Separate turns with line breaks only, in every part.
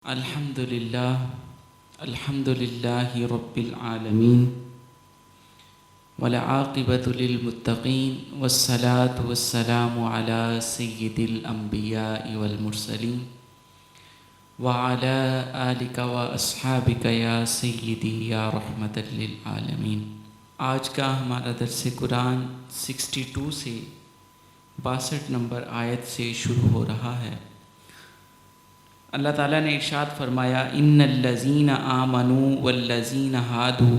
الحمد للہ رب العالمین والعاقبۃ للمتقین والصلاة والسلام علی سید الانبیاء والمرسلین وعلی آلک واصحابک یا سیدی یا رحمۃ للعالمین۔ آج کا ہمارا درس قرآن 62 سے 62 نمبر آیت سے شروع ہو رہا ہے۔ اللہ تعالیٰ نے ارشاد فرمایا ان الذین آمنوا والذین ہادوا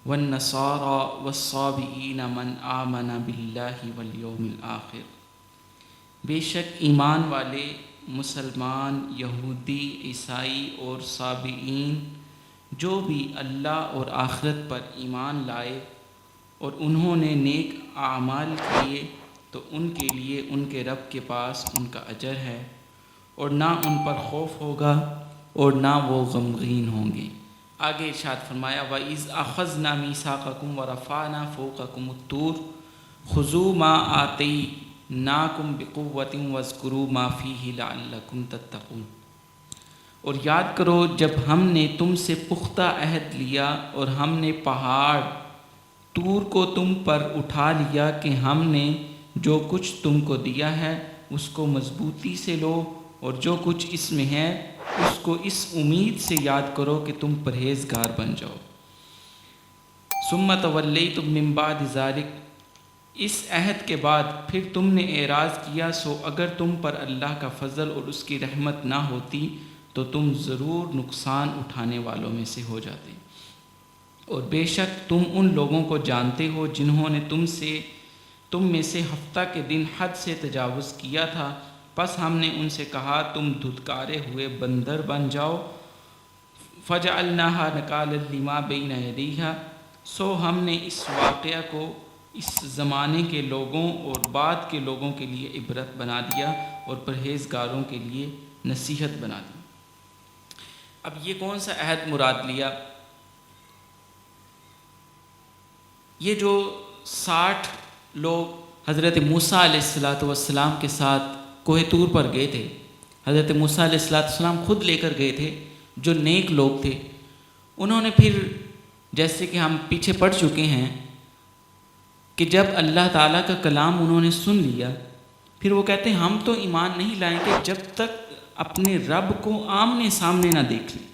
والنصارى والصابئین من آمن باللہ والیوم الآخر، بے شک ایمان والے مسلمان، یہودی، عیسائی اور صابئین جو بھی اللہ اور آخرت پر ایمان لائے اور انہوں نے نیک اعمال کیے تو ان کے لیے ان کے رب کے پاس ان کا اجر ہے اور نہ ان پر خوف ہوگا اور نہ وہ غمگین ہوں گے۔ آگے ارشاد فرمایا وَإِذْ أَخَذْنَا مِيثَاقَكُمْ وَرَفَعْنَا فَوْقَكُمُ الطُّورَ خُذُوا مَا آتَيْنَاكُمْ بِقُوَّةٍ وَاذْكُرُوا مَا فِيهِ لَعَلَّكُمْ تَتَّقُونَ، اور یاد کرو جب ہم نے تم سے پختہ عہد لیا اور ہم نے پہاڑ طور کو تم پر اٹھا لیا کہ ہم نے جو کچھ تم کو دیا ہے اس کو مضبوطی سے لو اور جو کچھ اس میں ہے اس کو اس امید سے یاد کرو کہ تم پرہیزگار بن جاؤ۔ ثم تولیتم من بعد ذلک، اس عہد کے بعد پھر تم نے اعراض کیا، سو اگر تم پر اللہ کا فضل اور اس کی رحمت نہ ہوتی تو تم ضرور نقصان اٹھانے والوں میں سے ہو جاتے، اور بے شک تم ان لوگوں کو جانتے ہو جنہوں نے تم میں سے ہفتہ کے دن حد سے تجاوز کیا تھا، پس ہم نے ان سے کہا تم دھتکارے ہوئے بندر بن جاؤ۔ فَجَعَلْنَاهَا نَكَالًا لِمَا بَيْنَ يَدَيْهَا، سو ہم نے اس واقعہ کو اس زمانے کے لوگوں اور بعد کے لوگوں کے لیے عبرت بنا دیا اور پرہیزگاروں کے لیے نصیحت بنا دی۔ اب یہ کون سا عہد مراد لیا؟ یہ جو 60 لوگ حضرت موسیٰ علیہ السلام کے ساتھ کوہ طور پر گئے تھے، حضرت موسیٰ علیہ السلام خود لے کر گئے تھے، جو نیک لوگ تھے، انہوں نے پھر جیسے کہ ہم پیچھے پڑھ چکے ہیں کہ جب اللہ تعالیٰ کا کلام انہوں نے سن لیا پھر وہ کہتے ہیں ہم تو ایمان نہیں لائیں گے جب تک اپنے رب کو آمنے سامنے نہ دیکھ لیں۔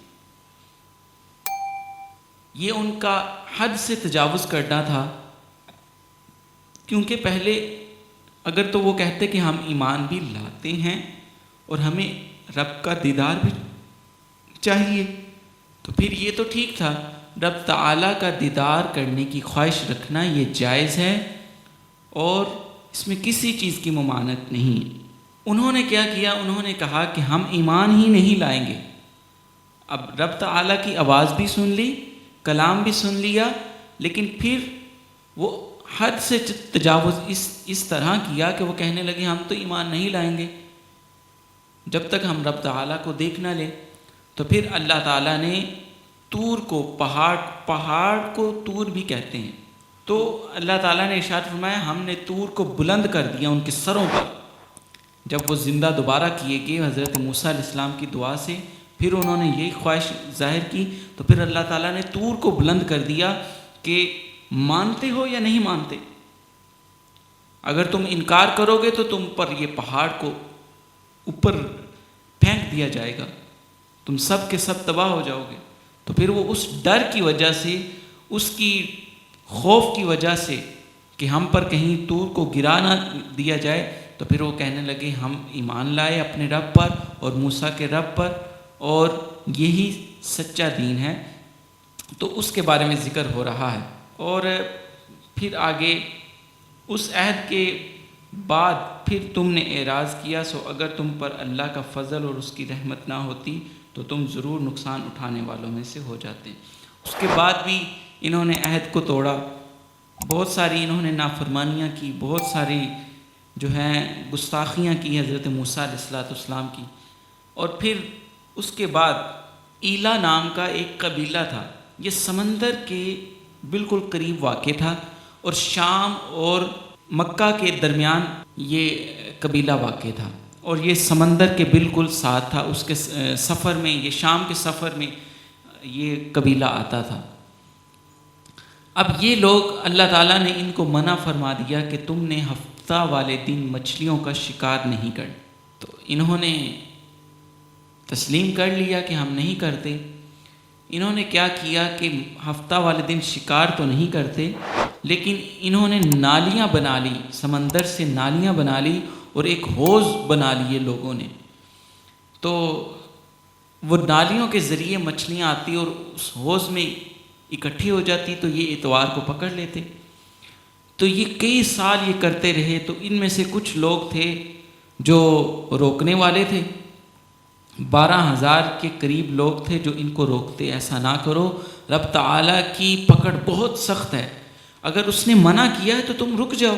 یہ ان کا حد سے تجاوز کرنا تھا، کیونکہ پہلے اگر تو وہ کہتے کہ ہم ایمان بھی لاتے ہیں اور ہمیں رب کا دیدار بھی چاہیے تو پھر یہ تو ٹھیک تھا، رب تعالیٰ کا دیدار کرنے کی خواہش رکھنا یہ جائز ہے اور اس میں کسی چیز کی ممانعت نہیں۔ انہوں نے کیا کیا؟ انہوں نے کہا کہ ہم ایمان ہی نہیں لائیں گے۔ اب رب تعالیٰ کی آواز بھی سن لی، کلام بھی سن لیا، لیکن پھر وہ حد سے تجاوز اس طرح کیا کہ وہ کہنے لگے ہم تو ایمان نہیں لائیں گے جب تک ہم رب تعالیٰ کو دیکھ نہ لیں۔ تو پھر اللہ تعالیٰ نے طور کو پہاڑ کو طور بھی کہتے ہیں، تو اللہ تعالیٰ نے ارشاد فرمایا ہم نے طور کو بلند کر دیا ان کے سروں پر۔ جب وہ زندہ دوبارہ کیے گئے حضرت موسیٰ علیہ السلام کی دعا سے، پھر انہوں نے یہی خواہش ظاہر کی تو پھر اللہ تعالیٰ نے طور کو بلند کر دیا کہ مانتے ہو یا نہیں مانتے، اگر تم انکار کرو گے تو تم پر یہ پہاڑ کو اوپر پھینک دیا جائے گا، تم سب کے سب تباہ ہو جاؤ گے۔ تو پھر وہ اس ڈر کی وجہ سے، اس کی خوف کی وجہ سے کہ ہم پر کہیں طور کو گرا نہ دیا جائے، تو پھر وہ کہنے لگے ہم ایمان لائے اپنے رب پر اور موسیٰ کے رب پر اور یہی سچا دین ہے۔ تو اس کے بارے میں ذکر ہو رہا ہے، اور پھر آگے اس عہد کے بعد پھر تم نے اعراض کیا، سو اگر تم پر اللہ کا فضل اور اس کی رحمت نہ ہوتی تو تم ضرور نقصان اٹھانے والوں میں سے ہو جاتے۔ اس کے بعد بھی انہوں نے عہد کو توڑا، بہت ساری انہوں نے نافرمانیاں کی، بہت ساری جو ہیں گستاخیاں کی حضرت موسیٰ علیہ السلام کی۔ اور پھر اس کے بعد ایلا نام کا ایک قبیلہ تھا، یہ سمندر کے بالکل قریب واقع تھا اور شام اور مکہ کے درمیان یہ قبیلہ واقع تھا، اور یہ سمندر کے بالکل ساتھ تھا. اس کے سفر میں، یہ شام کے سفر میں یہ قبیلہ آتا تھا. اب یہ لوگ، اللہ تعالیٰ نے ان کو منع فرما دیا کہ تم نے ہفتہ والے دن مچھلیوں کا شکار نہیں کرنا. تو انہوں نے تسلیم کر لیا کہ ہم نہیں کرتے. انہوں نے کیا کیا کہ ہفتہ والے دن شکار تو نہیں کرتے، لیکن انہوں نے نالیاں بنا لی، سمندر سے نالیاں بنا لی اور ایک حوض بنا لیے لوگوں نے. تو وہ نالیوں کے ذریعے مچھلیاں آتی اور اس حوض میں اکٹھی ہو جاتی، تو یہ اتوار کو پکڑ لیتے. تو یہ کئی سال یہ کرتے رہے. تو ان میں سے کچھ لوگ تھے جو روکنے والے تھے، 12,000 کے قریب لوگ تھے جو ان کو روکتے، ایسا نہ کرو، رب تعالیٰ کی پکڑ بہت سخت ہے، اگر اس نے منع کیا ہے تو تم رک جاؤ.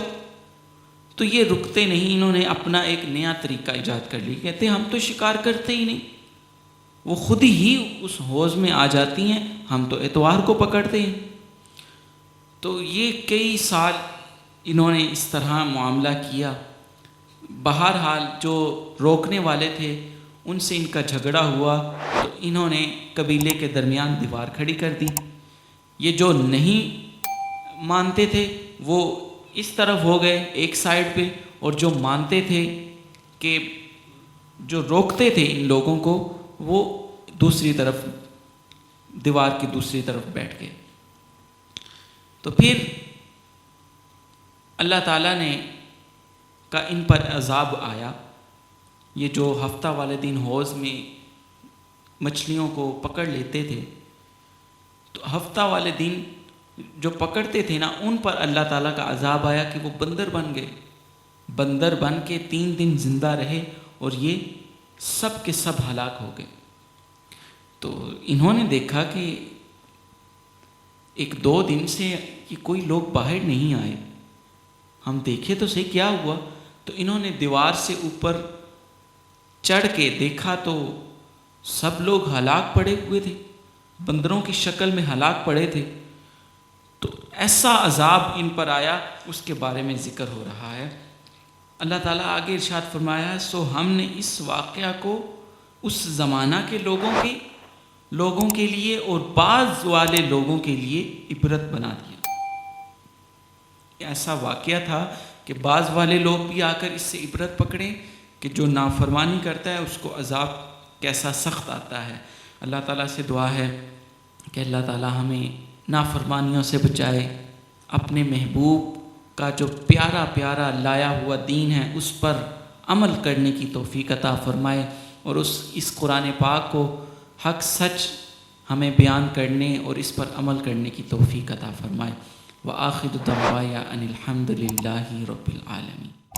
تو یہ رکتے نہیں. انہوں نے اپنا ایک نیا طریقہ ایجاد کر لیا. کہتے ہم تو شکار کرتے ہی نہیں، وہ خود ہی اس حوض میں آ جاتی ہیں، ہم تو اتوار کو پکڑتے ہیں. تو یہ کئی سال انہوں نے اس طرح معاملہ کیا. بہرحال جو روکنے والے تھے ان سے ان کا جھگڑا ہوا، تو انہوں نے قبیلے کے درمیان دیوار کھڑی کر دی. یہ جو نہیں مانتے تھے وہ اس طرف ہو گئے ایک سائیڈ پہ، اور جو مانتے تھے کہ جو روکتے تھے ان لوگوں کو وہ دوسری طرف، دیوار کی دوسری طرف بیٹھ گئے. تو پھر اللہ تعالیٰ نے کا ان پر عذاب آیا. یہ جو ہفتہ والے دن حوض میں مچھلیوں کو پکڑ لیتے تھے، تو ہفتہ والے دن جو پکڑتے تھے نا، ان پر اللہ تعالیٰ کا عذاب آیا کہ وہ بندر بن گئے. بندر بن کے 3 دن زندہ رہے اور یہ سب کے سب ہلاک ہو گئے. تو انہوں نے دیکھا کہ 1-2 دن سے یہ کوئی لوگ باہر نہیں آئے، ہم دیکھے تو صحیح کیا ہوا. تو انہوں نے دیوار سے اوپر چڑھ کے دیکھا تو سب لوگ ہلاک پڑے ہوئے تھے، بندروں کی شکل میں ہلاک پڑے تھے. تو ایسا عذاب ان پر آیا، اس کے بارے میں ذکر ہو رہا ہے. اللہ تعالیٰ آگے ارشاد فرمایا، سو ہم نے اس واقعہ کو اس زمانہ کے لوگوں کے لیے اور بعض والے لوگوں کے لیے عبرت بنا دیا. ایسا واقعہ تھا کہ بعض والے لوگ بھی آ کر اس سے عبرت پکڑیں کہ جو نافرمانی کرتا ہے اس کو عذاب کیسا سخت آتا ہے. اللہ تعالیٰ سے دعا ہے کہ اللہ تعالیٰ ہمیں نافرمانیوں سے بچائے، اپنے محبوب کا جو پیارا پیارا لایا ہوا دین ہے اس پر عمل کرنے کی توفیق عطا فرمائے، اور اس قرآن پاک کو حق سچ ہمیں بیان کرنے اور اس پر عمل کرنے کی توفیق عطا فرمائے. وآخر دعوایا ان الحمد للہ رب العالمین.